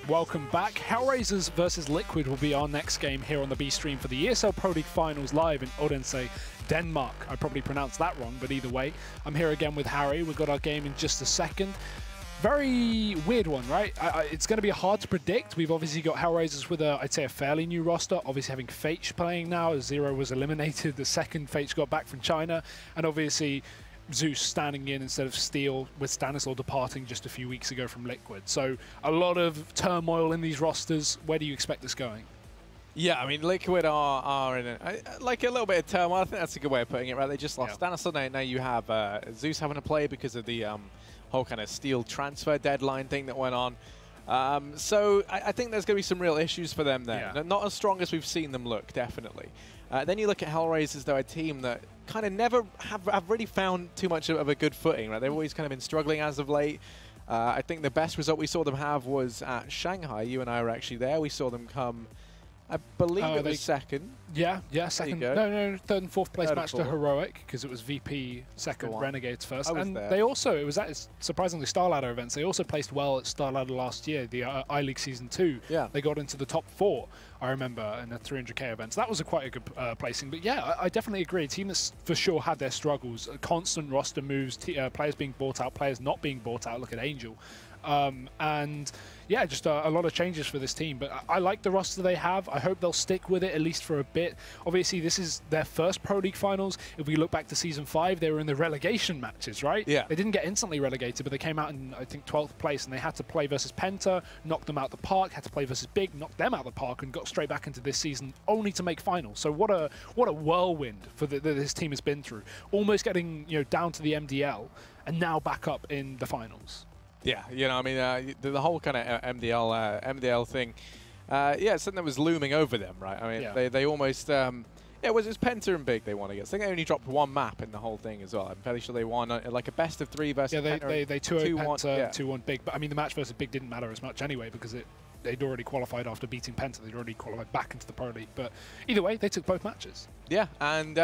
welcome back. HellRaisers versus Liquid will be our next game here on the B stream for the ESL Pro League Finals live in Odense, Denmark. I probably pronounced that wrong, but either way, I'm here again with Harry. We've got our game in just a second. Very weird one, right? It's going to be hard to predict. We've obviously got HellRaisers with I'd say a fairly new roster. Obviously having Fate playing now, as Zero was eliminated. The second Fate got back from China, and obviously Zeus standing in instead of Steel, with Stanislaw departing just a few weeks ago from Liquid. So a lot of turmoil in these rosters. Where do you expect this going? Yeah, I mean, Liquid are in like a little bit of turmoil. I think that's a good way of putting it, right? They just lost Stanislaw. Now you have Zeus having to play because of the whole kind of Steel transfer deadline thing that went on. So I think there's going to be some real issues for them there. Yeah. Not as strong as we've seen them look, definitely. Then you look at HellRaisers, though, a team that kind of never have really found too much of a good footing, right? They've always kind of been struggling as of late. I think the best result we saw them have was at Shanghai. You and I were actually there. We saw them come, I believe it was second. Yeah, second. No, third and fourth place match to Heroic, because it was VP second, Renegades first. And they also, it was at surprisingly Star Ladder events, they also placed well at Star Ladder last year, the I-League Season 2. Yeah. They got into the top 4, I remember, in the 300k events. That was quite a good placing. But yeah, I definitely agree. A team that's for sure had their struggles, constant roster moves, players being bought out, players not being bought out. Look at Angel. And yeah, just a lot of changes for this team, but I like the roster they have. I hope they'll stick with it at least for a bit. Obviously, this is their first Pro League finals. If we look back to Season 5, they were in the relegation matches, right? Yeah. They didn't get instantly relegated, but they came out in, I think, 12th place, and they had to play versus Penta, knocked them out the park, had to play versus Big, knocked them out the park, and got straight back into this season, only to make finals. So what a whirlwind for this team has been through. Almost getting down to the MDL, and now back up in the finals. Yeah, I mean, the whole kind of MDL thing, yeah, it's something that was looming over them, right? I mean, they almost, it was Penta and Big they won against. I think they only dropped one map in the whole thing as well. I'm fairly sure they won like a best of 3 versus Penta. Yeah, they 2-0 Penta, 2-1 Big. But I mean, the match versus Big didn't matter as much anyway, because they'd already qualified after beating Penta. They'd already qualified back into the Pro League. But either way, they took both matches. Yeah, and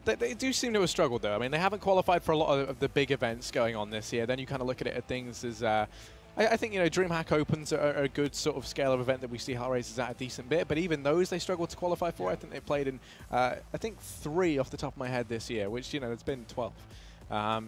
they do seem to have struggled, though. I mean, they haven't qualified for a lot of the big events going on this year. Then you kind of look at it at things as, I think, DreamHack Opens are a good sort of scale of event that we see HellRaisers at a decent bit. But even those they struggled to qualify for. I think they played in, I think, 3 off the top of my head this year, which, it's been 12.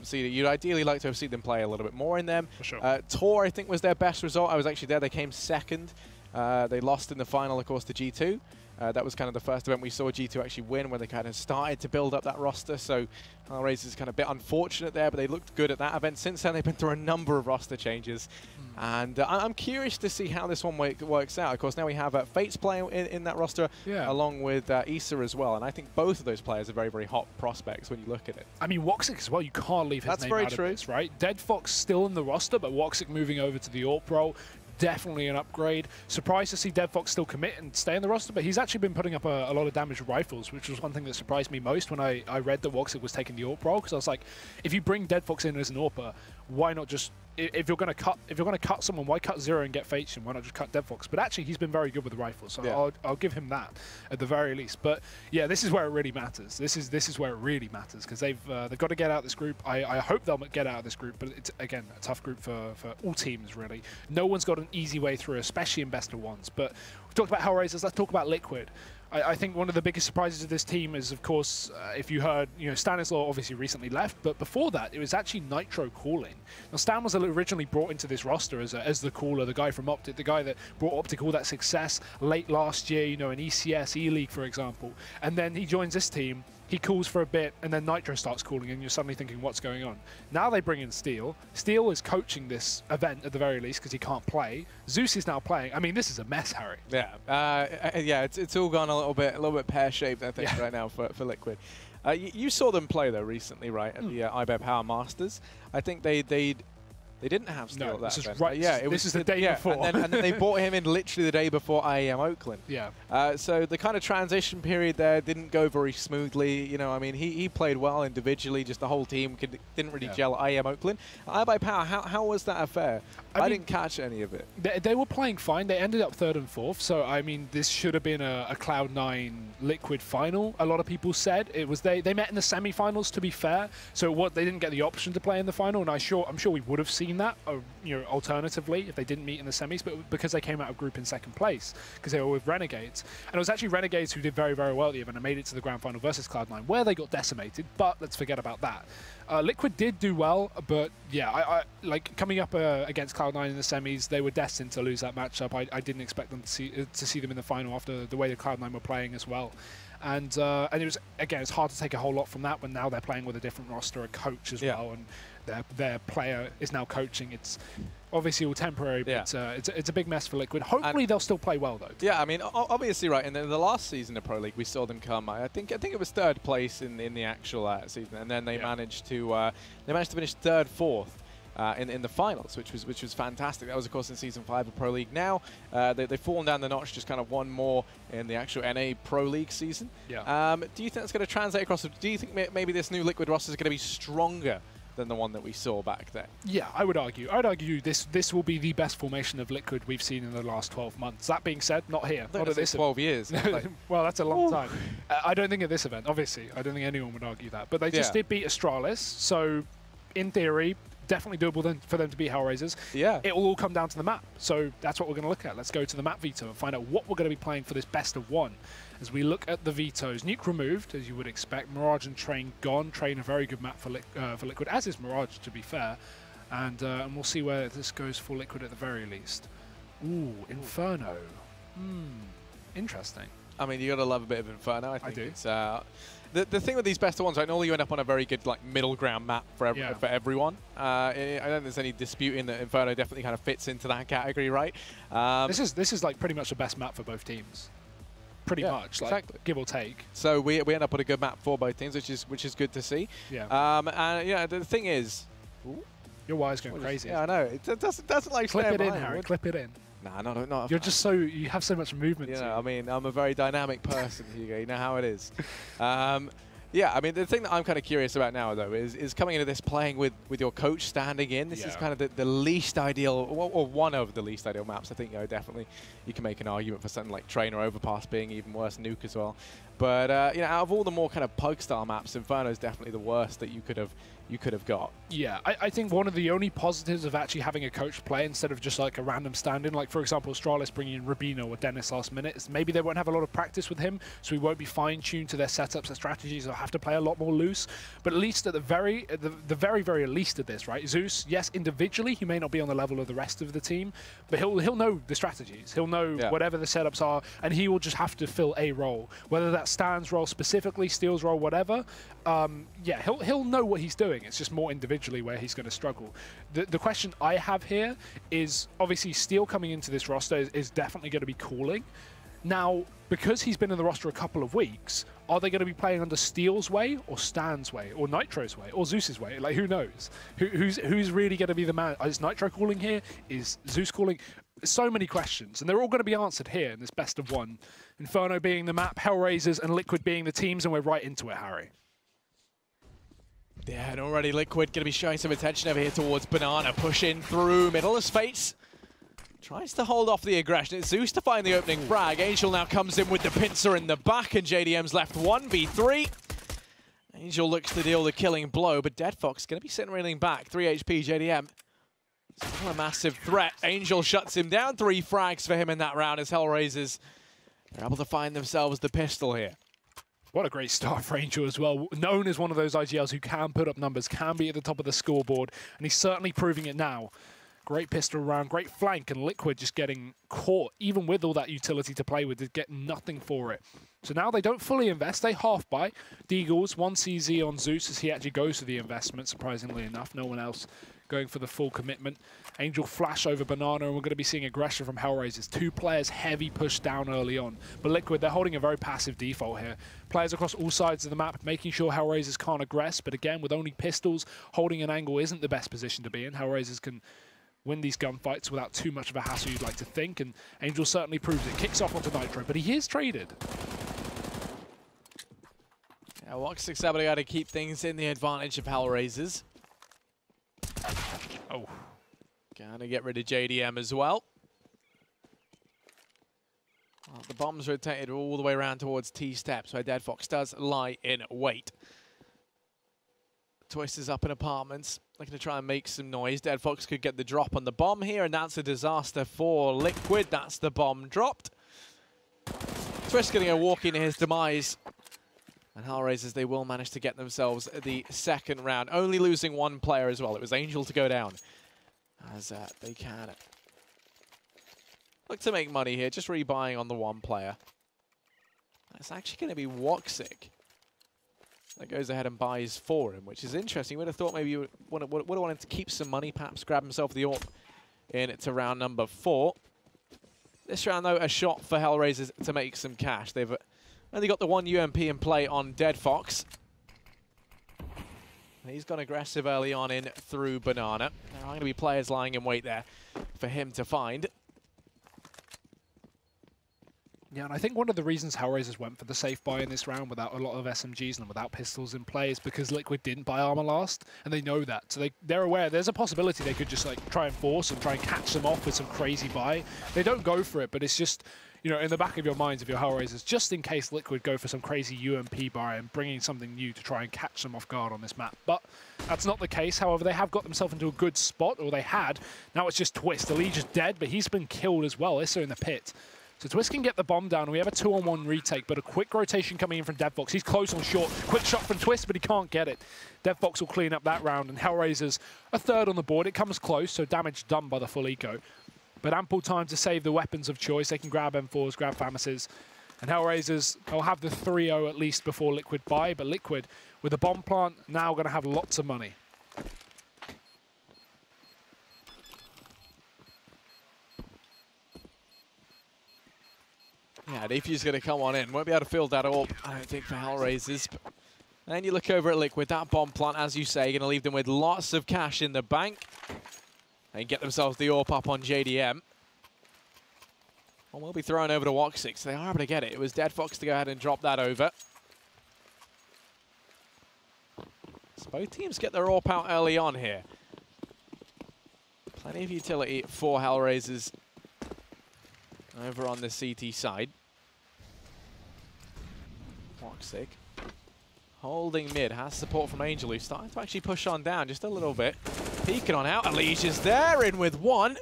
So you'd ideally like to have seen them play a little bit more in them. For sure. Tor, I think, was their best result. I was actually there. They came second. They lost in the final, of course, to G2. That was kind of the first event we saw G2 actually win, when they kind of started to build up that roster. So HellRaisers is kind of a bit unfortunate there, but they looked good at that event. Since then, they've been through a number of roster changes. And I'm curious to see how this one works out. Of course, now we have Fates playing in that roster, along with Issa as well. And I think both of those players are very, very hot prospects when you look at it. I mean, Woxic as well, you can't leave his name out of this, right? Dead Fox still in the roster, but Woxic moving over to the AWP role. Definitely an upgrade. Surprised to see Dead Fox still commit and stay in the roster, but he's actually been putting up a lot of damage with rifles, which was one thing that surprised me most when I read that Woxic was taking the AWP role, because I was like, if you bring Dead Fox in as an AWPer, why not just, if you're going to cut someone, why cut Zero and get Facian? Why not just cut Dead Fox? But actually, he's been very good with the rifles, so I'll give him that at the very least. But yeah, this is where it really matters. This is where it really matters, because they've got to get out of this group. I hope they'll get out of this group, but it's again a tough group for all teams really. No one's got an easy way through, especially in best of ones. But we've talked about HellRaisers. Let's talk about Liquid. I think one of the biggest surprises of this team is, of course, if you heard, Stanislaw obviously recently left, but before that, it was actually Nitro calling. Now, Stan was originally brought into this roster as the caller, the guy from Optic, the guy that brought Optic all that success late last year, in ECS, E-League, for example. And then he joins this team, he calls for a bit, and then Nitro starts calling, and you're suddenly thinking, what's going on? Now they bring in Steel. Steel is coaching this event at the very least, because he can't play. Zeus is now playing. I mean, this is a mess, Harry. Yeah, yeah, it's all gone a little bit pear-shaped, I think, right now for Liquid. You saw them play, though, recently, right, at the IBER Power Masters. I think they didn't have Steel at that event. Right. Yeah, this is the day before. And then they brought him in literally the day before IEM Oakland. Yeah. So the kind of transition period there didn't go very smoothly. I mean, he played well individually. Just the whole team didn't really gel at IEM Oakland. IBER Power, how was that affair? I didn't catch any of it. They were playing fine. They ended up 3rd and 4th. So, I mean, this should have been a Cloud9 Liquid final, a lot of people said. It was they met in the semi-finals, to be fair. So they didn't get the option to play in the final. And I'm sure we would have seen seen that, you know, alternatively, if they didn't meet in the semis, but because they came out of group in second place, because they were with Renegades. And it was actually Renegades who did very, very well at the event and made it to the grand final versus Cloud9, where they got decimated, but let's forget about that. Liquid did do well, but yeah, I like coming up against Cloud9 in the semis, they were destined to lose that matchup. I didn't expect them to see them in the final after the way that Cloud9 were playing as well. And it was, again, it's hard to take a whole lot from that when now they're playing with a different roster, a coach as well, and their player is now coaching. It's obviously all temporary, but it's a big mess for Liquid. Hopefully they'll still play well, though. Yeah, I mean, obviously, right, in the last season of Pro League, we saw them come, I think it was third place in the actual season, and then they managed to finish third, fourth. In the finals, which was fantastic. That was, of course, in Season 5 of Pro League. Now, they've fallen down the notch, just kind of one more in the actual NA Pro League season. Yeah. Do you think that's going to translate across? Do you think maybe this new Liquid roster is going to be stronger than the one that we saw back then? Yeah, I would argue. I'd argue this will be the best formation of Liquid we've seen in the last 12 months. That being said, not here. Not at this 12 years. Well, that's a long time. I don't think at this event, obviously. I don't think anyone would argue that. But they just did beat Astralis, so in theory, definitely doable for them to beat HellRaisers. Yeah. It will all come down to the map. So that's what we're going to look at. Let's go to the map veto and find out what we're going to be playing for this best of one. As we look at the vetoes, Nuke removed, as you would expect. Mirage and Train gone. Train, a very good map for Liquid, as is Mirage, to be fair. And we'll see where this goes for Liquid at the very least. Ooh, Inferno. Interesting. I mean, you got to love a bit of Inferno. I think do. It's the thing with these best of ones, right? Normally you end up on a very good middle ground map for everyone. I don't think there's any disputing that Inferno definitely kind of fits into that category, right? This is like pretty much the best map for both teams. Pretty much, like, exactly. Give or take. So we end up on a good map for both teams, which is good to see. Yeah. And yeah, the thing is, your wire's going crazy. Yeah, I know. It doesn't like clip it in, Harry. Clip it in. Nah, not. You're just you have so much movement. You know, I mean, I'm a very dynamic person, Hugo. You know how it is. Yeah, I mean, the thing that I'm kind of curious about now, though, is coming into this playing with your coach standing in. This is kind of the least ideal, or one of the least ideal maps. I think, definitely you can make an argument for something like Train or Overpass being even worse, Nuke as well. But, out of all the more kind of pug-style maps, Inferno is definitely the worst that you could have got. Yeah, I think one of the only positives of actually having a coach play instead of just like a random stand-in, like for example Astralis bringing in Rubino or Dennis last minute, is maybe they won't have a lot of practice with him, so he won't be fine-tuned to their setups, their strategies, or have to play a lot more loose. But at least at the very least of this, right? Zeus, yes, individually he may not be on the level of the rest of the team, but he'll know the strategies, he'll know whatever the setups are, and he will just have to fill a role, whether that's Stan's role specifically, Steel's role, whatever. Yeah, he'll know what he's doing. It's just more individually where he's going to struggle. The question I have here is, obviously, Steel coming into this roster is definitely going to be cooling. Now, because he's been in the roster a couple of weeks, are they going to be playing under Steel's way, or Stan's way, or Nitro's way, or Zeus's way? Like, who knows? Who's really going to be the man? Is Nitro calling here? Is Zeus calling? So many questions, and they're all going to be answered here in this best of one. Inferno being the map, HellRaisers and Liquid being the teams, and we're right into it, Harry. Yeah, and already Liquid going to be showing some attention over here towards Banana, pushing through middle as Fates tries to hold off the aggression. It's Zeus to find the opening frag. Angel now comes in with the pincer in the back, and JDM's left 1v3. Angel looks to deal the killing blow, but Dead Fox going to be sitting reeling back. 3 HP, JDM. Still a massive threat. Angel shuts him down. 3 frags for him in that round as HellRaisers are able to find themselves the pistol here. What a great start for Angel as well. Known as one of those IGLs who can put up numbers, can be at the top of the scoreboard, and he's certainly proving it now. Great pistol round, great flank, and Liquid just getting caught, even with all that utility to play with, they get nothing for it. So now they don't fully invest, they half buy. Deagles, 1 CZ on Zeus as he actually goes for the investment, surprisingly enough. No one else going for the full commitment. Angel flash over Banana, and we're going to be seeing aggression from HellRaisers. 2 players heavy push down early on. But Liquid, they're holding a very passive default here. Players across all sides of the map, making sure HellRaisers can't aggress. But again, with only pistols, holding an angle isn't the best position to be in. HellRaisers can win these gunfights without too much of a hassle, you'd like to think. And Angel certainly proves it. Kicks off onto Nitro, but he is traded. Yeah, Woxic able to keep things in the advantage of HellRaisers. Oh. Gonna get rid of JDM as well. The bomb's rotated all the way around towards T-steps, where Dead Fox does lie in wait. Twist is up in apartments, looking to try and make some noise. Dead Fox could get the drop on the bomb here, and that's a disaster for Liquid. That's the bomb dropped. Twist going to go walking to his demise. And HellRaisers, they will manage to get themselves the second round, only losing one player as well. It was Angel to go down, as they can look to make money here, just rebuying on the one player. That's actually going to be Woxic that goes ahead and buys for him, which is interesting. You would have thought maybe you would have wanted to keep some money, perhaps grab himself the AWP in to round number 4. This round, though, a shot for HellRaisers to make some cash. They've only got the one UMP in play on Dead Fox. And he's gone aggressive early on in through Banana. There are going to be players lying in wait there for him to find. Yeah, and I think one of the reasons HellRaisers went for the safe buy in this round without a lot of SMGs and without pistols in play is because Liquid didn't buy armor last, and they know that. So they're aware there's a possibility they could just like try and force and try and catch them off with some crazy buy. They don't go for it, but it's just, you know, in the back of your minds if you're HellRaisers, just in case Liquid go for some crazy UMP buy and bringing something new to try and catch them off guard on this map. But that's not the case. However, they have got themselves into a good spot, or they had. Now it's just Twist. The Legion is dead, but he's been killed as well. Issa in the pit. So Twist can get the bomb down, and we have a 2-on-1 retake, but a quick rotation coming in from Dead Fox. He's close on short. Quick shot from Twist, but he can't get it. Dead Fox will clean up that round, and HellRaisers a third on the board. It comes close, so damage done by the full eco. But ample time to save the weapons of choice. They can grab M4s, grab Famases. And HellRaisers will have the 3-0 at least before Liquid buy, but Liquid, with the bomb plant, now going to have lots of money. Yeah, Defuse going to come on in. Won't be able to field that up, I don't think, for HellRaisers. But then you look over at Liquid. That bomb plant, as you say, going to leave them with lots of cash in the bank. And get themselves the AWP up on JDM. Well, we'll be thrown over to Woxic, so they are able to get it. It was Dead Fox to go ahead and drop that over. So both teams get their AWP out early on here. Plenty of utility for HellRaisers over on the CT side. Woxic holding mid, has support from Angel, who's starting to actually push on down just a little bit. Peeking on out, Alicia's there, in with one.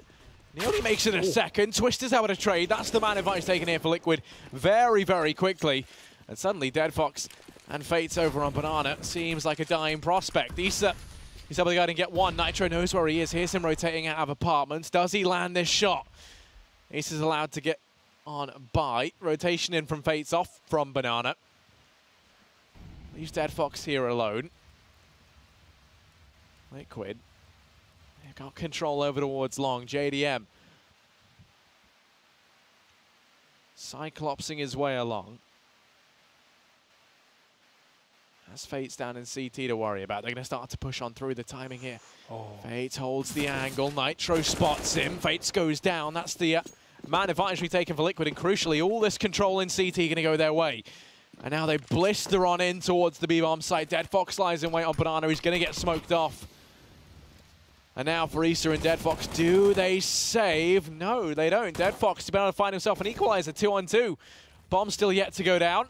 Nearly makes it a second. Twister's able to trade. That's the man advantage taken here for Liquid very, very quickly. And suddenly Dead Fox and Fate's over on Banana. Seems like a dying prospect. He's able to go ahead and get one. Nitro knows where he is. Here's him rotating out of apartments. Does he land this shot? Ace is allowed to get on by. Rotation in from Fates off from Banana. Leaves Dead Fox here alone. Liquid. They've got control over towards long. JDM. Cyclopsing his way along. Has Fates down in CT to worry about. They're going to start to push on through the timing here. Fates holds the angle. Nitro spots him. Fates goes down. That's the man advantage we've taken for Liquid. And crucially, all this control in CT going to go their way. And now they blister on in towards the B-bomb site. Dead Fox lies in wait on Banana. He's going to get smoked off. And now for Issa and Dead Fox, do they save? No, they don't. Dead Fox to be able to find himself an equalizer, 2-on-2. Bomb still yet to go down.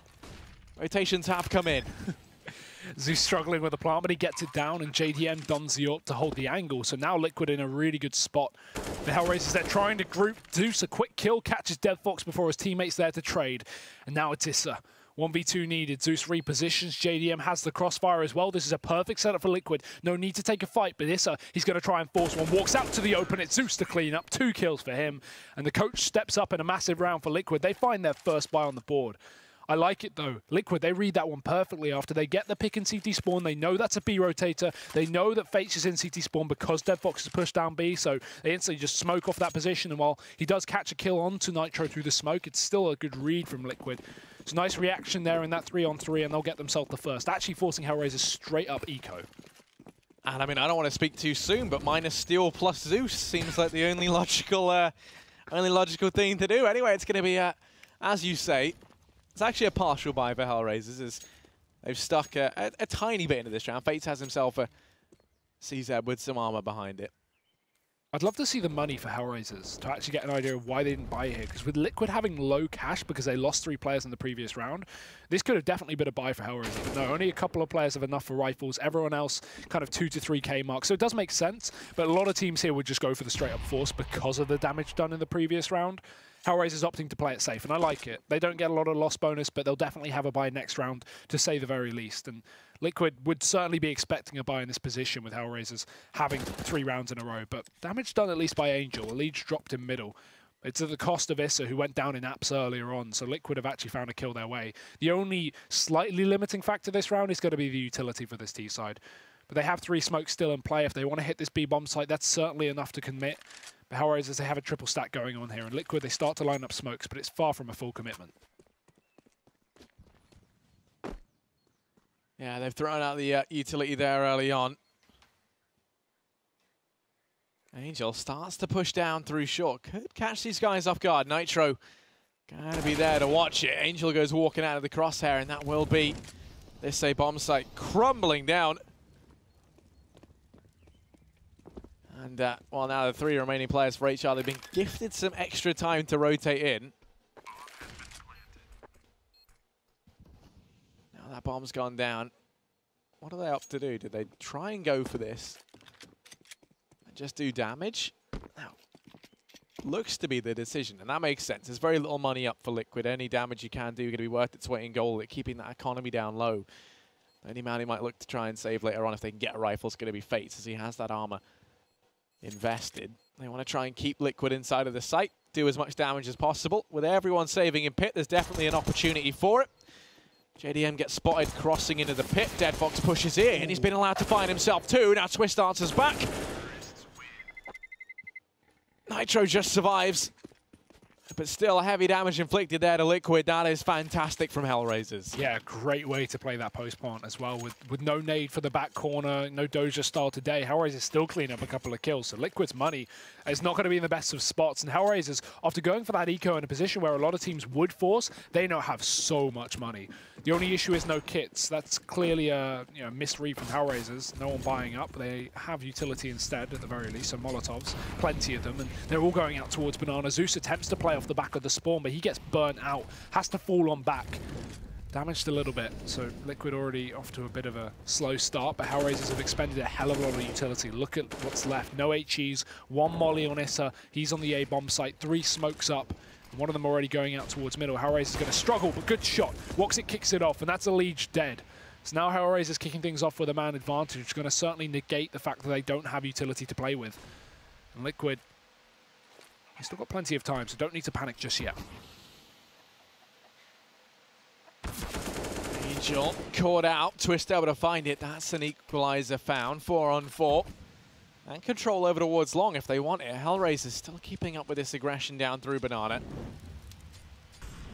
Rotations have come in. Zeus struggling with the plant, but he gets it down, and JDM dons the AWP to hold the angle. So now Liquid in a really good spot. The HellRaisers, they're trying to group Zeus. A quick kill, catches Dead Fox before his teammates there to trade. And now it's Issa. 1v2 needed. Zeus repositions. JDM has the crossfire as well. This is a perfect setup for Liquid. No need to take a fight, but Issa, he's going to try and force one. Walks out to the open. It's Zeus to clean up. 2 kills for him. And the coach steps up in a massive round for Liquid. They find their first buy on the board. I like it though. Liquid, they read that one perfectly after they get the pick in CT spawn. They know that's a B rotator. They know that Fates is in CT spawn because Dead Fox has pushed down B, so they instantly just smoke off that position. And while he does catch a kill onto Nitro through the smoke, it's still a good read from Liquid. It's a nice reaction there in that 3-on-3, and they'll get themselves the first, actually forcing HellRaisers straight up eco. And I mean, I don't want to speak too soon, but minus Steel plus Zeus seems like the only logical thing to do. Anyway, it's going to be, as you say, it's actually a partial buy for HellRaisers, as they've stuck a tiny bit into this round. Fates has himself a CZ with some armor behind it. I'd love to see the money for HellRaisers to actually get an idea of why they didn't buy here, because with Liquid having low cash because they lost 3 players in the previous round, this could have definitely been a buy for HellRaisers. But no, only a couple of players have enough for rifles. Everyone else kind of 2 to 3k mark. So it does make sense, but a lot of teams here would just go for the straight up force because of the damage done in the previous round. HellRaisers opting to play it safe, and I like it. They don't get a lot of loss bonus, but they'll definitely have a buy next round to say the very least. And Liquid would certainly be expecting a buy in this position with HellRaisers having 3 rounds in a row. But damage done at least by Angel. Eliege dropped in middle. It's at the cost of Issa, who went down in apps earlier on, so Liquid have actually found a kill their way. The only slightly limiting factor this round is going to be the utility for this T side. But they have 3 smokes still in play. If they want to hit this B bomb site, that's certainly enough to commit. But HellRaisers, they have a triple stack going on here. And Liquid, they start to line up smokes, but it's far from a full commitment. Yeah, they've thrown out the utility there early on. Angel starts to push down through short. Could catch these guys off guard. Nitro gotta be there to watch it. Angel goes walking out of the crosshair, and that will be this A bomb site crumbling down. And well, now the 3 remaining players for HR, they've been gifted some extra time to rotate in. Now that bomb's gone down. What are they up to do? Did they try and go for this and just do damage? Now, looks to be the decision, and that makes sense. There's very little money up for Liquid. Any damage you can do going to be worth its weight in gold at keeping that economy down low. The only man he might look to try and save later on if they can get a rifle is going to be Fates, as he has that armor invested. They want to try and keep Liquid inside of the site, do as much damage as possible. With everyone saving in pit, there's definitely an opportunity for it. JDM gets spotted crossing into the pit. Deadfox pushes in. He's been allowed to find himself too. Now Twist answers back. Nitro just survives. But still, heavy damage inflicted there to Liquid. That is fantastic from HellRaisers. Yeah, great way to play that post plant as well. With no nade for the back corner, no Doja style today, HellRaisers still clean up a couple of kills. So Liquid's money is not going to be in the best of spots. And HellRaisers, after going for that eco in a position where a lot of teams would force, they now have so much money. The only issue is no kits. That's clearly a misread from HellRaisers. No one buying up. They have utility instead, at the very least. So Molotovs, plenty of them. And they're all going out towards Banana. Zeus attempts to play off the back of the spawn, but he gets burnt out. Has to fall on back. Damaged a little bit. So Liquid already off to a bit of a slow start, but HellRaisers have expended a hell of a lot of utility. Look at what's left. No HEs. 1 molly on Issa. He's on the A bomb site. 3 smokes up. One of them already going out towards middle. HellRaisers going to struggle, but good shot. Woxit kicks it off, and that's Eliege dead. So now HellRaisers kicking things off with a man advantage, which is going to certainly negate the fact that they don't have utility to play with. And Liquid, he's still got plenty of time, so don't need to panic just yet. Angel caught out. Twist able to find it. That's an equalizer found. 4 on 4. And control over towards long if they want it. HellRaisers still keeping up with this aggression down through Banana.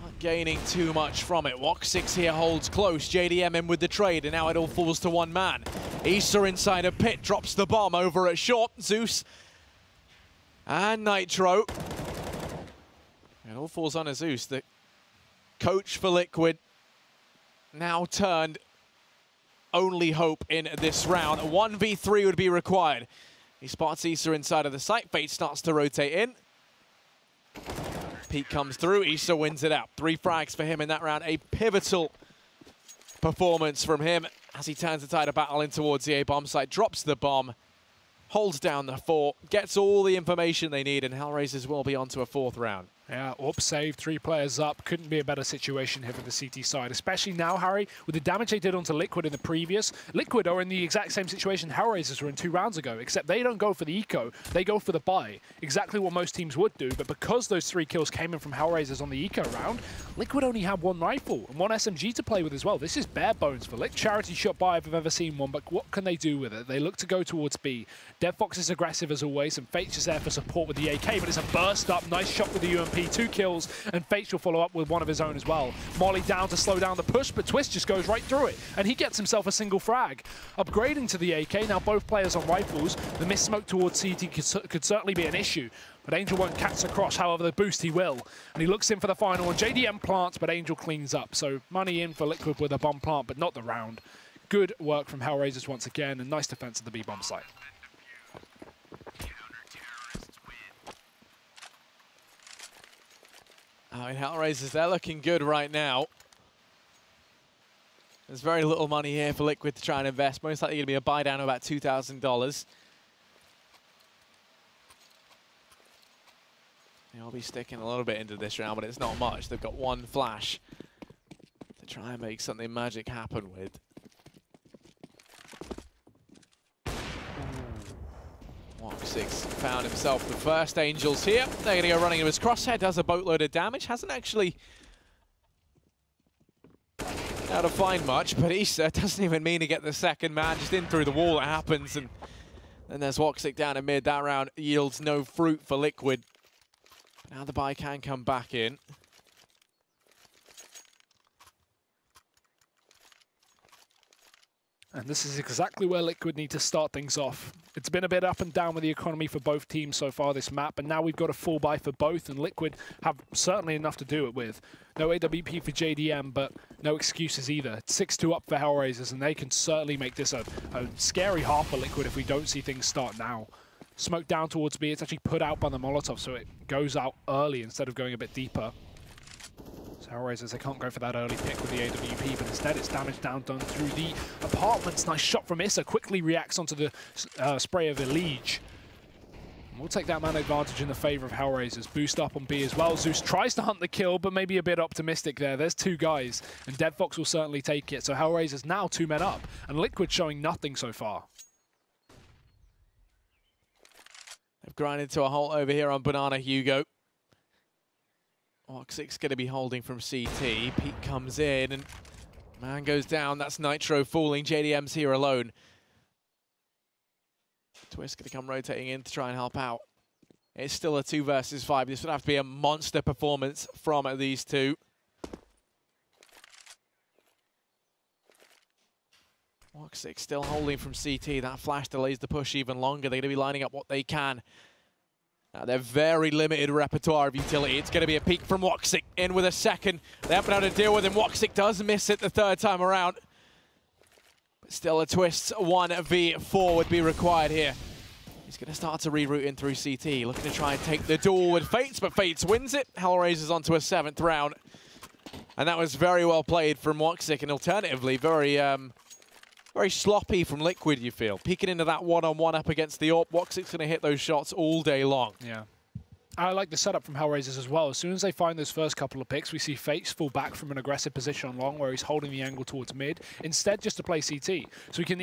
Not gaining too much from it. Woxit here holds close. JDM in with the trade, and now it all falls to 1 man. Issa inside a pit, drops the bomb over at short. Zeus and Nitro. It all falls on Zeus, the coach for Liquid. Now turned only hope in this round. A 1v3 would be required. He spots Issa inside of the site. Fate starts to rotate in. Pete comes through. Issa wins it out. 3 frags for him in that round. A pivotal performance from him as he turns the tide of battle in towards the A bomb site. Drops the bomb. Holds down the 4. Gets all the information they need, and HellRaisers will be on to a 4th round. Yeah, oops, save, 3 players up. Couldn't be a better situation here for the CT side, especially now, Harry, with the damage they did onto Liquid in the previous. Liquid are in the exact same situation HellRaisers were in 2 rounds ago, except they don't go for the eco, they go for the buy. Exactly what most teams would do, but because those 3 kills came in from HellRaisers on the eco round, Liquid only had 1 rifle and 1 SMG to play with as well. This is bare bones for Liquid. Charity shot buy if I've ever seen one, but what can they do with it? They look to go towards B. Deadfox is aggressive as always, and Fate's just there for support with the AK, but it's a burst up. Nice shot with the UMP, 2 kills, and Fates will follow up with 1 of his own as well. Molly down to slow down the push, but Twist just goes right through it, and he gets himself a single frag. Upgrading to the AK, now both players on rifles. The miss smoke towards CT could certainly be an issue, but Angel won't catch the cross, however the boost he will. And he looks in for the final, and JDM plants, but Angel cleans up. So money in for Liquid with a bomb plant, but not the round. Good work from HellRaisers once again, and nice defense of the B-bomb site. I mean, HellRaisers, they're looking good right now. There's very little money here for Liquid to try and invest. Most likely going to be a buy down of about $2,000. They'll be sticking a little bit into this round, but it's not much. They've got one flash to try and make something magic happen with. Woxic found himself the first Angels here. They're going to go running him. His crosshair does a boatload of damage. Hasn't actually how to find much, but Issa doesn't even mean to get the second man. Just in through the wall it happens, and then there's Woxic down in mid. That round yields no fruit for Liquid. Now the buy can come back in. And this is exactly where Liquid need to start things off. It's been a bit up and down with the economy for both teams so far this map, but now we've got a full buy for both, and Liquid have certainly enough to do it with. No AWP for JDM, but no excuses either. 6-2 up for HellRaisers, and they can certainly make this a scary half for Liquid if we don't see things start now. Smoke down towards B, it's actually put out by the Molotov, so it goes out early instead of going a bit deeper. So HellRaisers, they can't go for that early pick with the AWP, but instead it's damage down done through the apartments. Nice shot from Issa, quickly reacts onto the spray of Elige. We'll take that man advantage in the favor of HellRaisers. Boost up on B as well. Zeus tries to hunt the kill, but maybe a bit optimistic there. There's two guys, and Deadfox will certainly take it. So HellRaisers now 2 men up, and Liquid showing nothing so far. They've grinded to a halt over here on Banana Hugo. Woxic's going to be holding from CT. Pete comes in, and man goes down. That's Nitro falling. JDM's here alone. Twist going to come rotating in to try and help out. It's still a 2 versus 5. This would have to be a monster performance from these two. Woxic still holding from CT. That flash delays the push even longer. They're going to be lining up what they can. They're very limited repertoire of utility. It's going to be a peek from Woxic in with a second. They haven't been able to deal with him. Woxic does miss it the 3rd time around. But still a Twist 1v4 would be required here. He's going to start to reroute in through CT. Looking to try and take the duel with Fates, but Fates wins it. HellRaisers onto a 7th round. And that was very well played from Woxic, and alternatively, very sloppy from Liquid, you feel. Peeking into that one-on-one up against the AWP. Woxic's going to hit those shots all day long. Yeah. I like the setup from HellRaisers as well. As soon as they find those first couple of picks, we see Fates fall back from an aggressive position on long where he's holding the angle towards mid, instead just to play CT. So he can,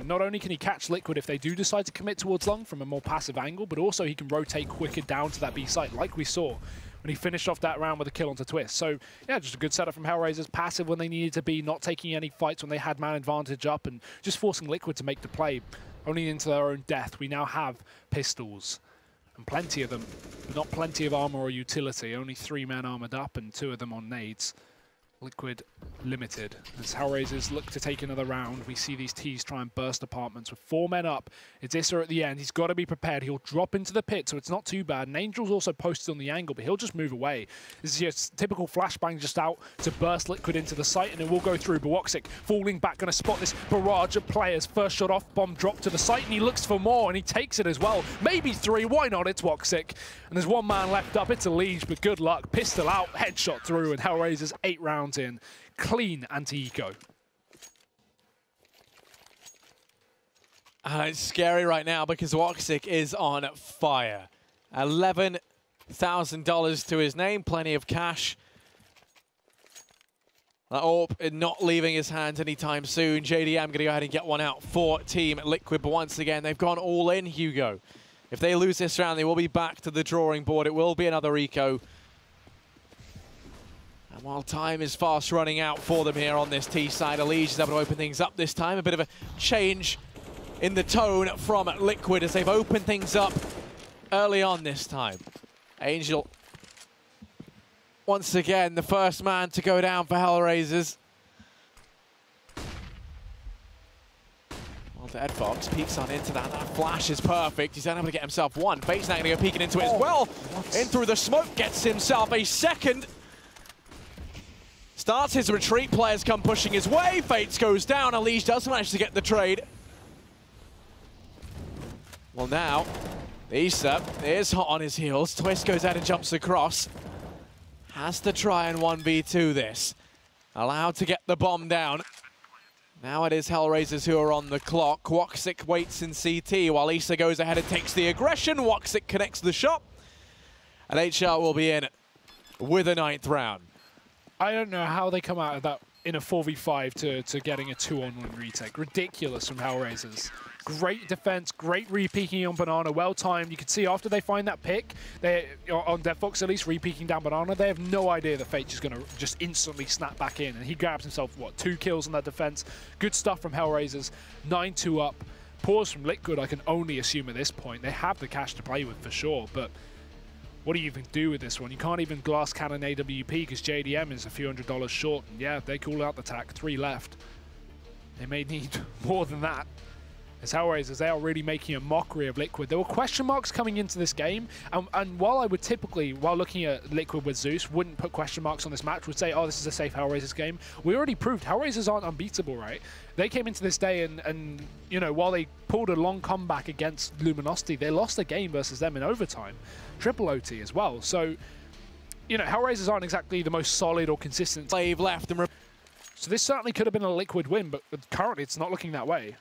not only can he catch Liquid if they do decide to commit towards long from a more passive angle, but also he can rotate quicker down to that B site, like we saw when he finished off that round with a kill onto Twist. So, yeah, just a good setup from HellRaisers. Passive when they needed to be, not taking any fights when they had man advantage up, and just forcing Liquid to make the play, only into their own death. We now have pistols, and plenty of them, but not plenty of armor or utility. Only 3 men armored up, and 2 of them on nades. Liquid limited. As HellRaisers look to take another round, we see these T's try and burst apartments with 4 men up. It's Issa at the end. He's got to be prepared. He'll drop into the pit, so it's not too bad. And Angel's also posted on the angle, but he'll just move away. This is your typical flashbang just out to burst Liquid into the site, and it will go through. But Woxic falling back, going to spot this barrage of players. First shot off, bomb drop to the site, and he looks for more, and he takes it as well. Maybe 3, why not? It's Woxic. And there's 1 man left up. It's Elige, but good luck. Pistol out, headshot through, and HellRaisers 8 rounds in. Clean anti-eco. It's scary right now because Woxic is on fire. $11,000 to his name, plenty of cash. AWP not leaving his hands anytime soon. JDM going to go ahead and get one out for Team Liquid, but once again, they've gone all in, Hugo. If they lose this round, they will be back to the drawing board. It will be another eco. And while time is fast running out for them here on this T side, Elige is able to open things up this time. A bit of a change in the tone from Liquid as they've opened things up early on this time. Angel, once again, the first man to go down for HellRaisers. Well, Deadfox peeks on into that. That flash is perfect. He's able to get himself 1. Fate's now going to go peeking into it as well. In through the smoke, gets himself a 2nd. Starts his retreat, players come pushing his way. Fates goes down, Elige does manage to get the trade. Well now, Issa is hot on his heels. Twist goes out and jumps across. has to try and 1v2 this. Allowed to get the bomb down. Now it is HellRaisers who are on the clock. Woxic waits in CT while Issa goes ahead and takes the aggression. Woxic connects the shot. And HR will be in with a 9th round. I don't know how they come out of that in a 4v5 to getting a 2-on-1 retake. Ridiculous from HellRaisers. Great defense, great re-peeking on Banana, well-timed. You can see after they find that pick, they on DeadFox at least, re-peeking down Banana, they have no idea the Fate's just going to just instantly snap back in. And he grabs himself, what, 2 kills on that defense. Good stuff from HellRaisers. 9-2 up. Pause from Liquid, I can only assume at this point. They have the cash to play with for sure, but what do you even do with this one? You can't even glass cannon AWP because JDM is a few $100s short. And yeah, they call out the tack, 3 left. They may need more than that. As HellRaisers, they are really making a mockery of Liquid. There were question marks coming into this game, and while I would typically, while looking at Liquid with Zeus, wouldn't put question marks on this match, would say, oh, this is a safe HellRaisers game. We already proved HellRaisers aren't unbeatable, right? They came into this day and you know, while they pulled a long comeback against Luminosity, they lost the game versus them in overtime. Triple OT as well. So, you know, HellRaisers aren't exactly the most solid or consistent. Slave left and so this certainly could have been a Liquid win, but currently it's not looking that way.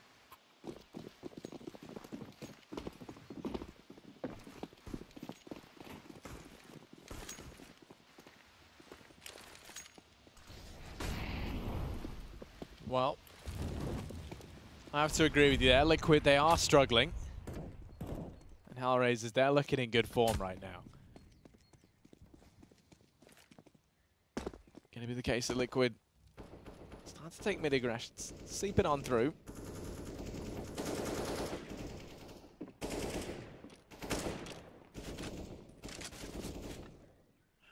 Well, I have to agree with you there. Liquid, they are struggling. And HellRaisers, they're looking in good form right now. Going to be the case that Liquid start to take mid-aggressions, sleeping on through.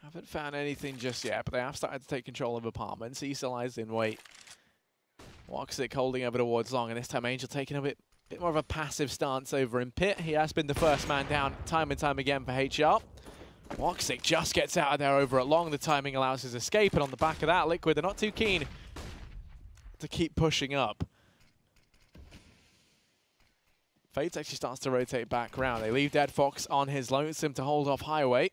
Haven't found anything just yet, but they have started to take control of apartments. Issa lies in wait. Woxic holding over towards long, and this time Angel taking a bit more of a passive stance over in pit. He has been the first man down time and time again for HR. Woxic just gets out of there over at long. The timing allows his escape, and on the back of that, Liquid, they're not too keen to keep pushing up. Fates actually starts to rotate back round. They leave DeadFox on his lonesome to hold off Highway.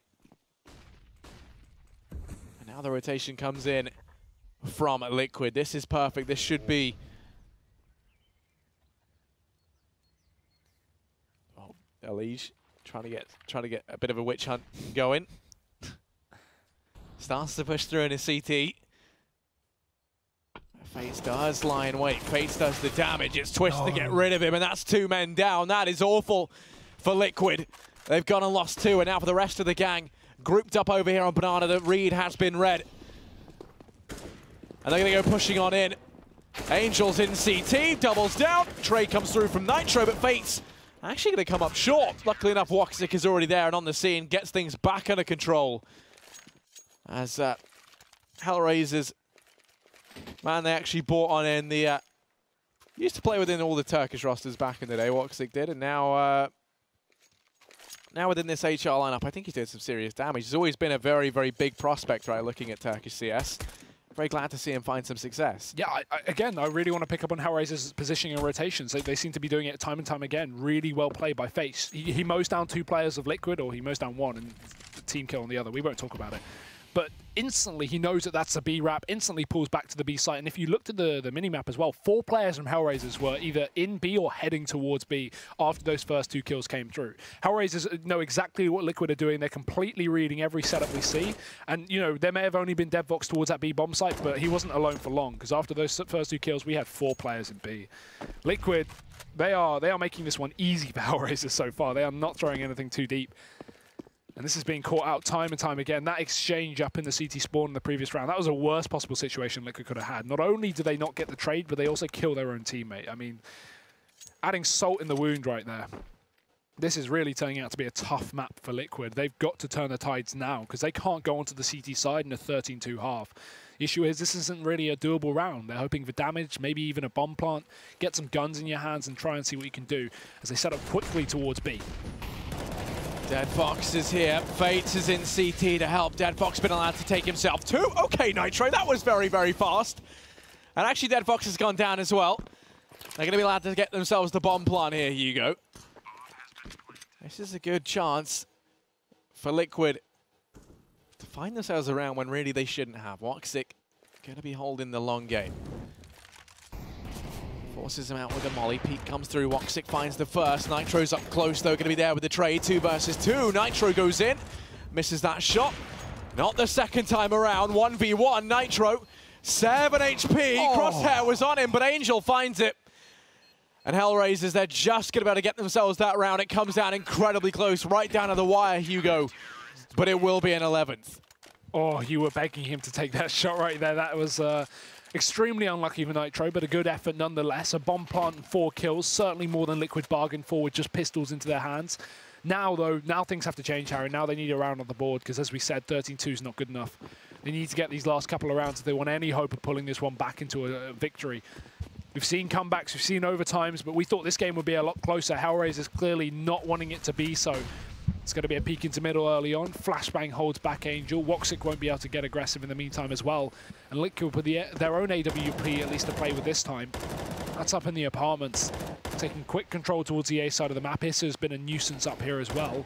And now the rotation comes in from Liquid. This is perfect. This should be... Oh, Elige trying to get a bit of a witch hunt going. Starts to push through in his CT. Fates does lie in wait. Fates does the damage. It's Twist to get rid of him, and that's 2 men down. That is awful for Liquid. They've gone and lost 2, and now for the rest of the gang, grouped up over here on Banana, the read has been read. And they're going to go pushing on in. Angel's in CT, doubles down. Trey comes through from Nitro, but Fates actually going to come up short. Luckily enough, Woxic is already there and on the scene, gets things back under control. As HellRaisers, man, they actually bought on in the... used to play within all the Turkish rosters back in the day, Woxic did, and now within this HR lineup, I think he's doing some serious damage. He's always been a very, very big prospect, right, looking at Turkish CS. Very glad to see him find some success. Yeah, again, I really want to pick up on HellRaisers' positioning and rotations. They seem to be doing it time and time again. Really well played by Face. He mows down 2 players of Liquid, or he mows down 1 and team kill on the other. We won't talk about it. But instantly, he knows that that's a B wrap, instantly pulls back to the B site. And if you looked at the minimap as well, 4 players from HellRaisers were either in B or heading towards B after those first 2 kills came through. HellRaisers know exactly what Liquid are doing. They're completely reading every setup we see. And, you know, there may have only been DeadFox towards that B bomb site, but he wasn't alone for long, because after those first 2 kills, we had 4 players in B. Liquid, they are making this one easy for HellRaisers so far. They are not throwing anything too deep. And this is being caught out time and time again. That exchange up in the CT spawn in the previous round, that was the worst possible situation Liquid could have had. Not only do they not get the trade, but they also kill their own teammate. I mean, adding salt in the wound right there. This is really turning out to be a tough map for Liquid. They've got to turn the tides now, because they can't go onto the CT side in a 13-2 half. The issue is this isn't really a doable round. They're hoping for damage, maybe even a bomb plant, get some guns in your hands and try and see what you can do as they set up quickly towards B. DeadFox is here. Fates is in CT to help. DeadFox been allowed to take himself 2. Okay, Nitro, that was very, very fast. And actually, DeadFox has gone down as well. They're going to be allowed to get themselves the bomb plant here, Hugo. This is a good chance for Liquid to find themselves around when really they shouldn't have. Woxic going to be holding the long game. Forces him out with a molly. Pete comes through. Woxic finds the first. Nitro's up close, though. Going to be there with the trade. 2 versus 2. Nitro goes in. Misses that shot. Not the second time around. 1v1. Nitro. 7 HP. Oh. Crosshair was on him, but Angel finds it. And HellRaisers, they're just going to be able to get themselves that round. It comes down incredibly close, right down to the wire, Hugo. But it will be an 11th. Oh, you were begging him to take that shot right there. That was extremely unlucky for Nitro, but a good effort nonetheless. A bomb plant and 4 kills, certainly more than Liquid bargained for with just pistols into their hands. Now, though, now things have to change, Harry. Now they need a round on the board, because as we said, 13-2 is not good enough. They need to get these last couple of rounds if they want any hope of pulling this one back into a victory. We've seen comebacks, we've seen overtimes, but we thought this game would be a lot closer. HellRaisers clearly not wanting it to be so. It's going to be a peek into middle early on. Flashbang holds back Angel. Woxic won't be able to get aggressive in the meantime as well. And Liquid with their own AWP at least to play with this time. That's up in the apartments. Taking quick control towards the A side of the map. Issa's been a nuisance up here as well.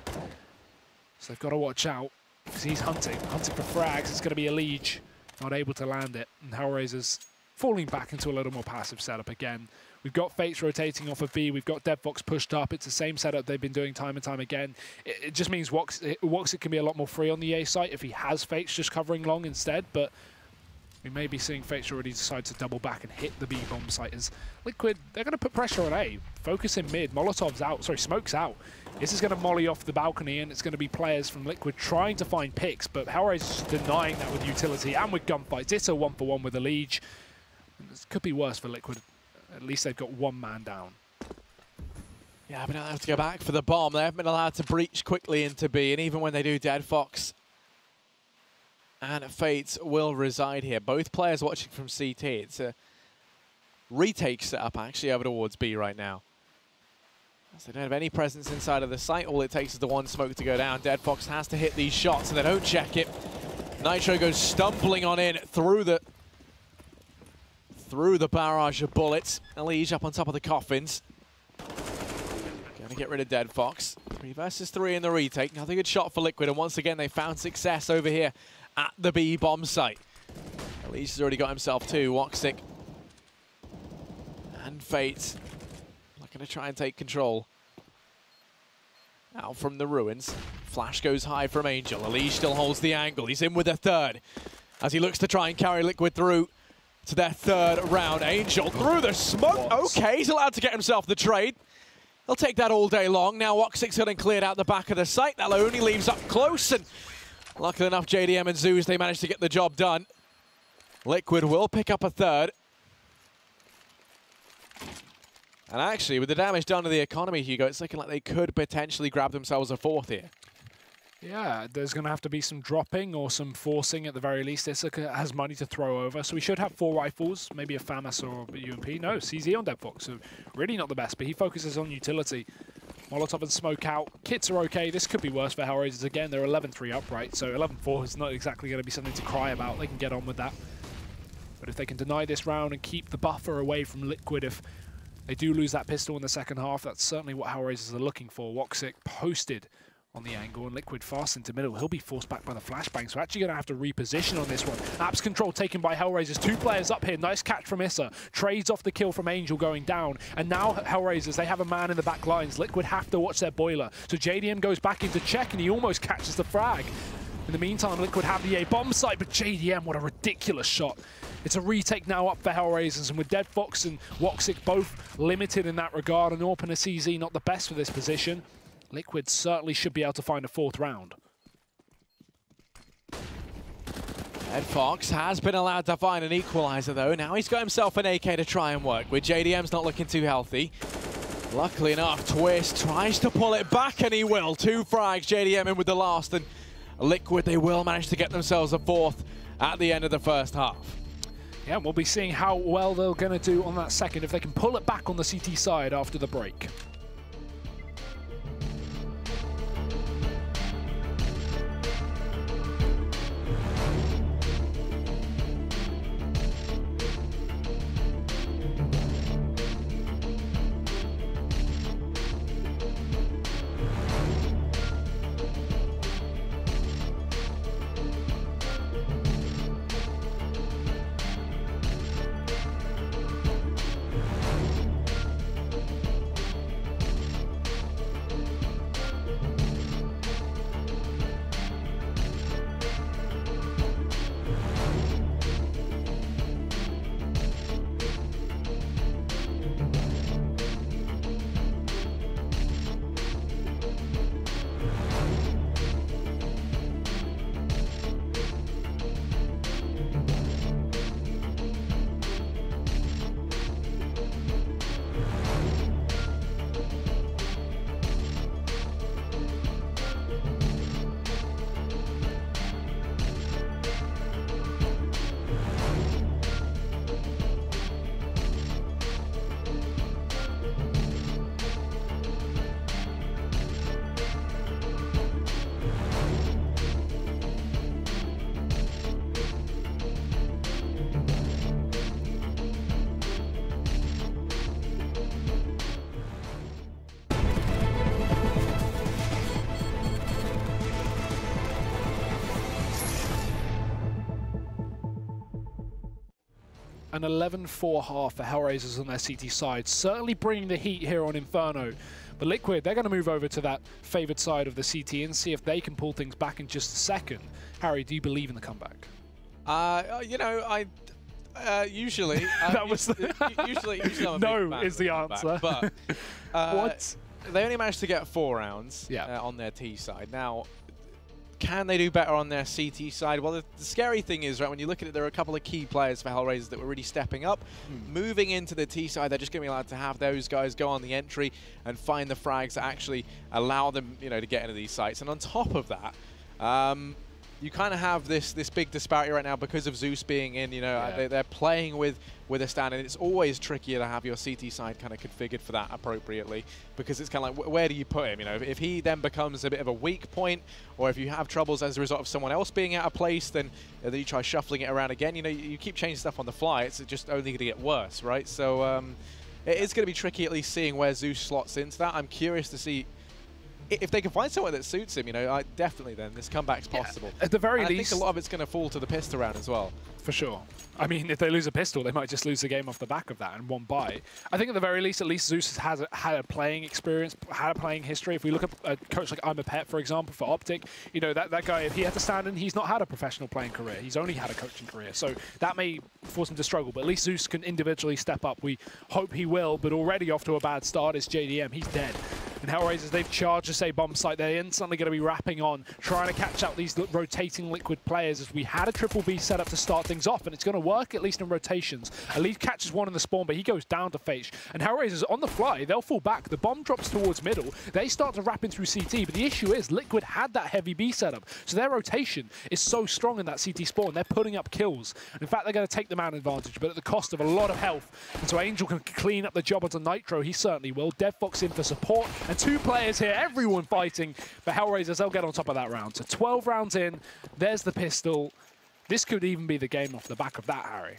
So they've got to watch out, because he's hunting for frags. It's going to be a Liege, not able to land it. And HellRaisers falling back into a little more passive setup again. We've got Fates rotating off of B. We've got Deadfox pushed up. It's the same setup they've been doing time and time again. It just means Woxic can be a lot more free on the A site if he has Fates just covering long instead. But we may be seeing Fates already decide to double back and hit the B bomb site. As Liquid, they're going to put pressure on A. Focus in mid. Molotov's out. Sorry, Smoke's out. This is going to molly off the balcony, and it's going to be players from Liquid trying to find picks. But HellRaisers is denying that with utility and with gunfights. It's a 1-for-1 with a Liege. This could be worse for Liquid. At least they've got 1 man down. Yeah, but they'll have to go back for the bomb. They haven't been allowed to breach quickly into B, and even when they do, Deadfox and Fates will reside here. Both players watching from CT. It's a retake setup, actually, over towards B right now. As they don't have any presence inside of the site. All it takes is the 1 smoke to go down. Deadfox has to hit these shots, and they don't check it. Nitro goes stumbling on in through the barrage of bullets. Liege up on top of the coffins. Going to get rid of Deadfox. 3 versus 3 in the retake. Another good shot for Liquid, and once again they found success over here at the B bomb site. Liege has already got himself 2. Woxic and Fate looking to try and take control. Out from the ruins. Flash goes high from Angel. Liege still holds the angle. He's in with a 3rd as he looks to try and carry Liquid through to their 3rd round. Angel through the smoke. Okay, he's allowed to get himself the trade. He'll take that all day long. Now Woxic's getting cleared out the back of the site. That only leaves up close, and luckily enough, JDM and Zeus, they managed to get the job done. Liquid will pick up a 3rd. And actually, with the damage done to the economy, Hugo, it's looking like they could potentially grab themselves a 4th here. Yeah, there's going to have to be some dropping or some forcing at the very least. Issa has money to throw over, so we should have 4 rifles, maybe a FAMAS or a UMP. No, CZ on Deadfox, so really not the best, but he focuses on utility. Molotov and Smoke out. Kits are okay. This could be worse for HellRaisers. Again, they're 11-3 upright, so 11-4 is not exactly going to be something to cry about. They can get on with that. But if they can deny this round and keep the buffer away from Liquid, if they do lose that pistol in the second half, that's certainly what HellRaisers are looking for. Woxic posted on the angle, and Liquid fast into middle. He'll be forced back by the flashbang, so actually going to have to reposition on this one. Apps control taken by HellRaisers. 2 players up here. Nice catch from Issa. Trades off the kill from Angel going down. And now HellRaisers, they have a man in the back lines. Liquid have to watch their boiler. So JDM goes back into check, and he almost catches the frag. In the meantime, Liquid have the A bomb site, but JDM, what a ridiculous shot. It's a retake now up for HellRaisers, and with Deadfox and Woxic both limited in that regard, and AWP and a CZ not the best for this position, Liquid certainly should be able to find a 4th round. Deadfox has been allowed to find an equalizer, though. Now he's got himself an AK to try and work with. JDM's not looking too healthy. Luckily enough, Twist tries to pull it back, and he will. 2 frags, JDM in with the last, and Liquid, they will manage to get themselves a 4th at the end of the first half. Yeah, we'll be seeing how well they're going to do on that second, if they can pull it back on the CT side after the break. an 11-4 half for HellRaisers on their CT side, certainly bringing the heat here on Inferno. But Liquid, they're going to move over to that favoured side of the CT and see if they can pull things back in just a second. Harry, do you believe in the comeback? You know, usually that was usually I'm a no big fan is the answer. But what? They only managed to get 4 rounds on their T side. Now, can they do better on their CT side? Well, the scary thing is, right, when you look at it, there are a couple of key players for HellRaisers that were really stepping up. Moving into the T side, they're just going to be allowed to have those guys go on the entry and find the frags that actually allow them, you know, to get into these sites. And on top of that, you kind of have this big disparity right now because of Zeus being in. You know, they're playing with a stand, and it's always trickier to have your CT side kind of configured for that appropriately, because it's kind of like, where do you put him? You know, if he then becomes a bit of a weak point, or if you have troubles as a result of someone else being out of place, then you try shuffling it around again. You know, you keep changing stuff on the fly. It's just only going to get worse, right? So it is going to be tricky at least seeing where Zeus slots into that. I'm curious to see if they can find someone that suits him. You know, definitely then this comeback's possible. At the very least, I think a lot of it's going to fall to the pistol round as well. For sure. I mean, if they lose a pistol, they might just lose the game off the back of that and one buy. I think at the very least, at least Zeus has had a playing experience, had a playing history. If we look at a coach like I'm a Pet, for example, for Optic, you know, that guy, if he had to stand in, he's not had a professional playing career. He's only had a coaching career. So that may force him to struggle, but at least Zeus can individually step up. We hope he will, but already off to a bad start is JDM. He's dead. And HellRaisers, they've charged to say bomb site. They're instantly going to be wrapping on, trying to catch out these rotating Liquid players, as we had a triple B set up to start things off, and it's going to work, at least in rotations. Elite catches one in the spawn, but he goes down to Face. And HellRaisers, on the fly, they'll fall back. The bomb drops towards middle. They start to wrap in through CT, but the issue is Liquid had that heavy B setup, so their rotation is so strong in that CT spawn. They're putting up kills. And in fact, they're going to take the man advantage, but at the cost of a lot of health. And so Angel can clean up the job onto Nitro. He certainly will. DevFox in for support, and 2 players here, everyone fighting. But HellRaisers, they'll get on top of that round. So 12 rounds in, there's the pistol. This could even be the game off the back of that, Harry.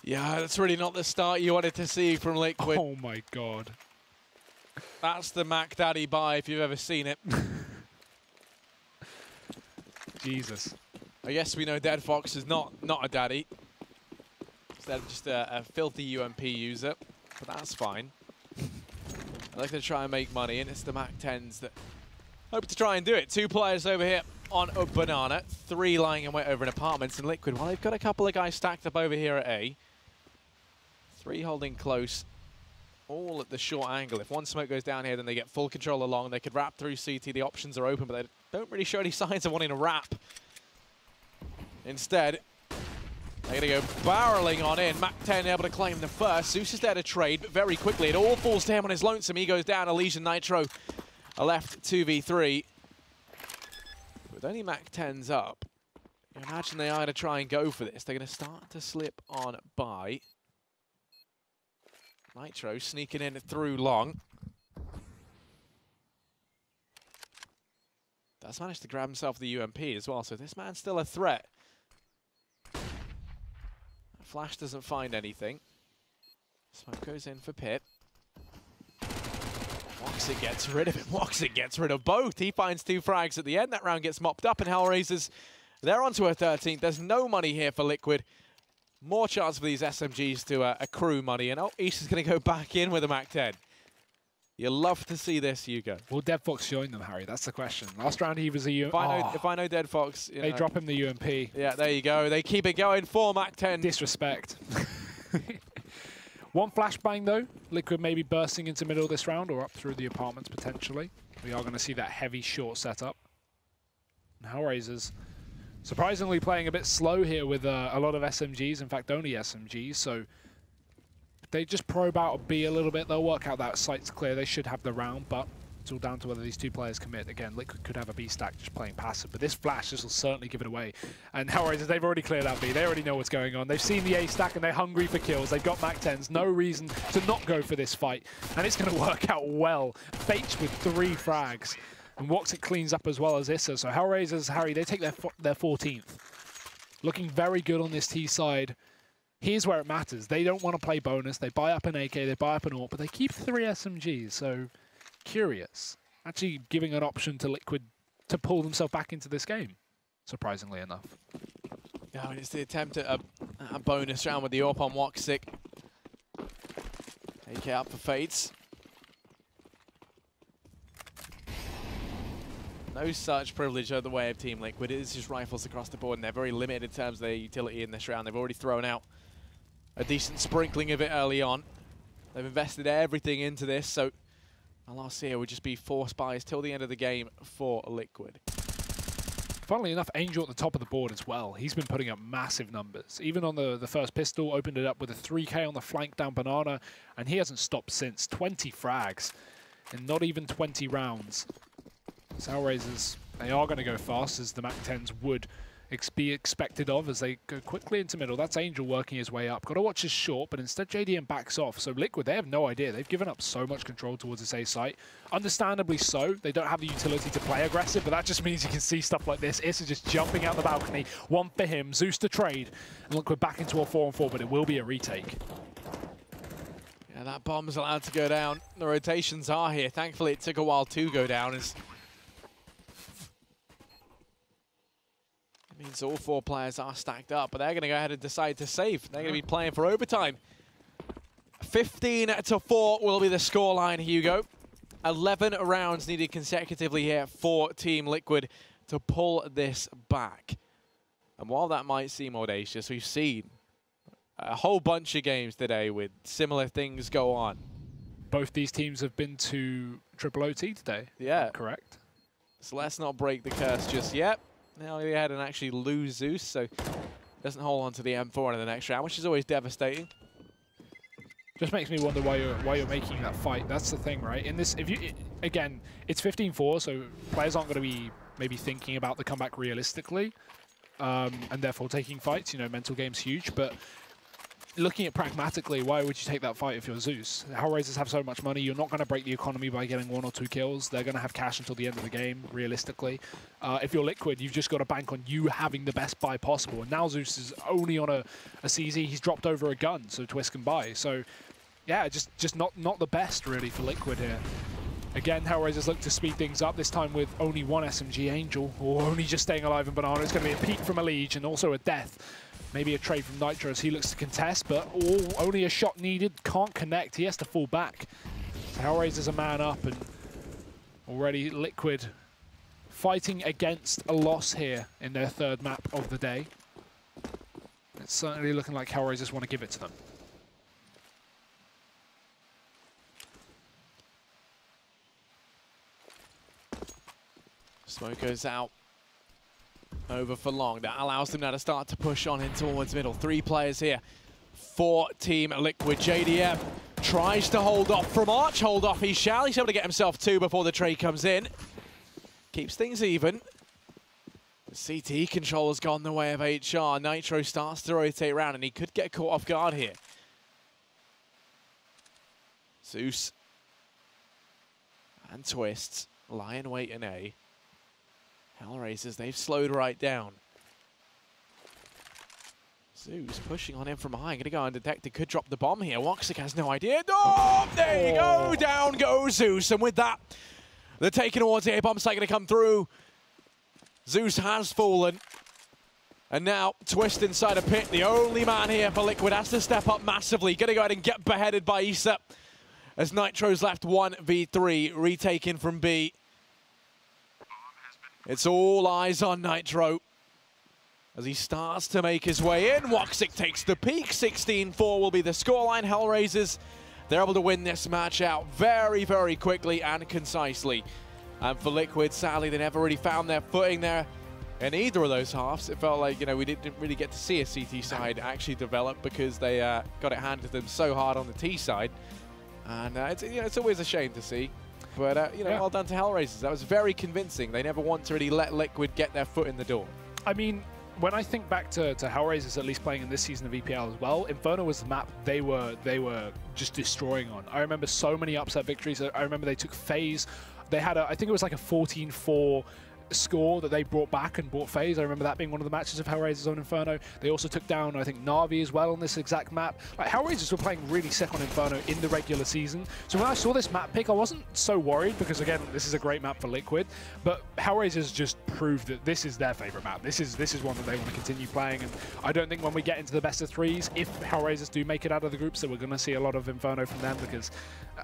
Yeah, that's really not the start you wanted to see from Liquid. Oh my god. That's the Mac Daddy buy if you've ever seen it. Jesus. I guess we know DevFox is not a daddy. Instead of just a filthy UMP user, but that's fine. I like to try and make money, and it's the Mac 10s that hope to try and do it. 2 players over here on a banana, 3 lying in wait over in apartments, and Liquid, well, they've got a couple of guys stacked up over here at A. 3 holding close, all at the short angle. If one smoke goes down here, then they get full control along. They could wrap through CT. The options are open, but they don't really show any signs of wanting to wrap. Instead, they're going to go barreling on in. Mac 10 able to claim the first. Zeus is there to trade, but very quickly it all falls to him on his lonesome. He goes down. Elysian Nitro are left 2v3. With only Mac 10s up, you imagine they are going to try and go for this. They're going to start to slip on by. Nitro sneaking in through long. Does manage to grab himself the UMP as well, so this man's still a threat. Flash doesn't find anything. Smoke goes in for Pit. Woxit gets rid of him. Woxit gets rid of both. He finds 2 frags at the end. That round gets mopped up, and HellRaisers, they're onto a 13th. There's no money here for Liquid. More chance for these SMGs to accrue money, and East is going to go back in with a Mac 10. You'll love to see this, Hugo. Will DevFox join them, Harry? That's the question. Last round he was a UMP. If I know DevFox, they drop him the UMP. Yeah, there you go. They keep it going for Mac 10. Disrespect. 1 flashbang though. Liquid maybe bursting into middle of this round or up through the apartments potentially. We are going to see that heavy short setup. And HellRaisers surprisingly playing a bit slow here with a lot of SMGs. In fact, only SMGs. So they just probe out B a little bit. They'll work out that site's clear. They should have the round, but it's all down to whether these 2 players commit. Again, Liquid could have a B stack just playing passive, but this flash will certainly give it away. And HellRaisers, they've already cleared out B. They already know what's going on. They've seen the A stack and they're hungry for kills. They've got Mac 10s. No reason to not go for this fight. And it's going to work out well. Fates with 3 frags. And Woxit cleans up as well as Issa. So HellRaisers, Harry, they take their 14th. Looking very good on this T side. Here's where it matters. They don't want to play bonus. They buy up an AK, they buy up an AWP, but they keep 3 SMGs. So curious. Actually giving an option to Liquid to pull themselves back into this game, surprisingly enough. Oh, and it's the attempt at a bonus round with the AWP on Woxic. AK out for Fates. No such privilege out of the way of Team Liquid. It is just rifles across the board, and they're very limited in terms of their utility in this round. They've already thrown out a decent sprinkling of it early on. They've invested everything into this, so our loss here would just be 4 spies till the end of the game for Liquid. Funnily enough, Angel at the top of the board as well. He's been putting up massive numbers. Even on the first pistol, opened it up with a 3K on the flank down Banana, and he hasn't stopped since. 20 frags in not even 20 rounds. So HellRaisers, they are going to go fast, as the MAC-10s would be expected of, as they go quickly into middle. That's Angel working his way up. Got to watch his short, but instead JDM backs off. So Liquid, they have no idea. They've given up so much control towards this A site. Understandably so. They don't have the utility to play aggressive, but that just means you can see stuff like this. Issa just jumping out the balcony. One for him. Zeus to trade. And Liquid back into a 4-on-4, but it will be a retake. Yeah, that bomb's allowed to go down. The rotations are here. Thankfully, it took a while to go down, as means all 4 players are stacked up, but they're going to go ahead and decide to save. They're going to be playing for overtime. 15-4 will be the scoreline, Hugo. 11 rounds needed consecutively here for Team Liquid to pull this back. And while that might seem audacious, we've seen a whole bunch of games today with similar things go on. Both these teams have been to triple OT today. Yeah. Correct. So let's not break the curse just yet. Now they had and actually lose Zeus, so doesn't hold on to the M4 in the next round, which is always devastating. Just makes me wonder why you're making that fight. That's the thing, right? In this, again, it's 15-4, so players aren't going to be maybe thinking about the comeback realistically, and therefore taking fights. You know, mental game's huge, but looking at pragmatically, why would you take that fight if you're Zeus? HellRaisers have so much money, you're not going to break the economy by getting 1 or 2 kills. They're going to have cash until the end of the game, realistically. If you're Liquid, you've just got to bank on you having the best buy possible. And now Zeus is only on a CZ. He's dropped over a gun, so Twist can buy. So, yeah, just not the best, really, for Liquid here. Again, HellRaisers look to speed things up, this time with only 1 SMG Angel, or only just staying alive in Banana. It's going to be a peek from a Liege and also a death. Maybe a trade from Nitro as he looks to contest, but only a shot needed. Can't connect. He has to fall back. HellRaisers a man up, and already Liquid fighting against a loss here in their 3rd map of the day. It's certainly looking like HellRaisers want to give it to them. Smoke goes out. Over for long. That allows them now to start to push on in towards middle. 3 players here for Team Liquid. JDM tries to hold off from Arch. Hold off he shall. He's able to get himself 2 before the trade comes in. Keeps things even. The CT controller's gone the way of HR. Nitro starts to rotate around, and he could get caught off guard here. Zeus and Twist lie in wait in A. HellRaisers, they've slowed right down. Zeus pushing on him from behind. Gonna go undetected. Could drop the bomb here. Woxic has no idea. Oh, there you go. Down goes Zeus. And with that, they're taking towards A. Bomb site gonna come through. Zeus has fallen. And now Twist inside a pit. The only man here for Liquid has to step up massively. Gonna go ahead and get beheaded by Issa. As Nitro's left 1v3, retaken from B. It's all eyes on Nitro as he starts to make his way in. Woxic takes the peak. 16-4 will be the scoreline. HellRaisers, they're able to win this match out very, very quickly and concisely. And for Liquid, sadly, they never really found their footing there in either of those halves. It felt like, you know, we didn't really get to see a CT side actually develop because they got it handed to them so hard on the T side. And it's always a shame to see. But, well done to HellRaisers. That was very convincing. They never want to really let Liquid get their foot in the door. I mean, when I think back to HellRaisers at least playing in this season of EPL as well, Inferno was the map they were just destroying on. I remember so many upset victories. I remember they took FaZe. They had I think it was like a 14-4 score that they brought back and brought FaZe. I remember that being one of the matches of HellRaisers on Inferno. They also took down, I think, Na'Vi as well on this exact map. Like, HellRaisers were playing really sick on Inferno in the regular season. So when I saw this map pick, I wasn't so worried because, again, this is a great map for Liquid. But HellRaisers just proved that this is their favorite map. This is one that they want to continue playing. And I don't think when we get into the best of threes, if HellRaisers do make it out of the groups, that we're going to see a lot of Inferno from them, because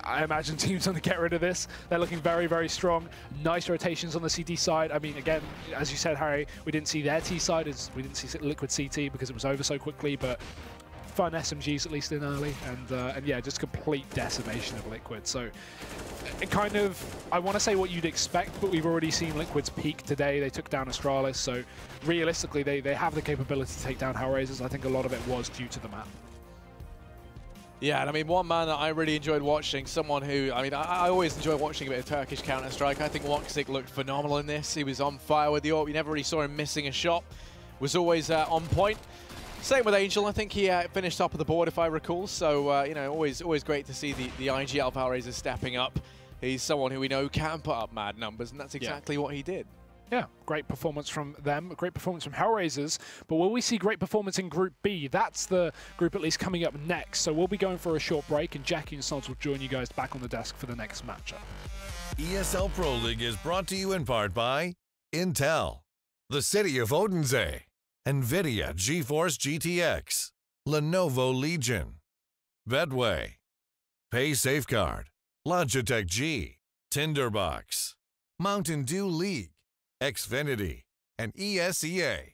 I imagine teams want to get rid of this. They're looking very, very strong. Nice rotations on the CT side. I mean, again, as you said, Harry, we didn't see their T side, as we didn't see Liquid CT because it was over so quickly, but fun SMGs at least in early, and yeah, just complete decimation of Liquid. So it kind of, I want to say what you'd expect, but we've already seen Liquid's peak today. They took down Astralis, so realistically they have the capability to take down HellRaisers. I think a lot of it was due to the map. Yeah, and I mean, one man that I really enjoyed watching, someone who, I mean, I always enjoy watching a bit of Turkish Counter-Strike. I think Woxic looked phenomenal in this. He was on fire with the AWP. You never really saw him missing a shot. Was always on point. Same with Angel. I think he finished top of the board, if I recall. So, you know, always great to see the IGL of HellRaisers stepping up. He's someone who we know can put up mad numbers, and that's exactly what he did. Yeah, great performance from them, great performance from HellRaisers, but will we see great performance in Group B? That's the group at least coming up next, so we'll be going for a short break, and Jackie and Snods will join you guys back on the desk for the next matchup. ESL Pro League is brought to you in part by Intel, the City of Odense, NVIDIA GeForce GTX, Lenovo Legion, Bedway, Pay Safeguard, Logitech G, Tinderbox, Mountain Dew League, Xfinity, and ESEA.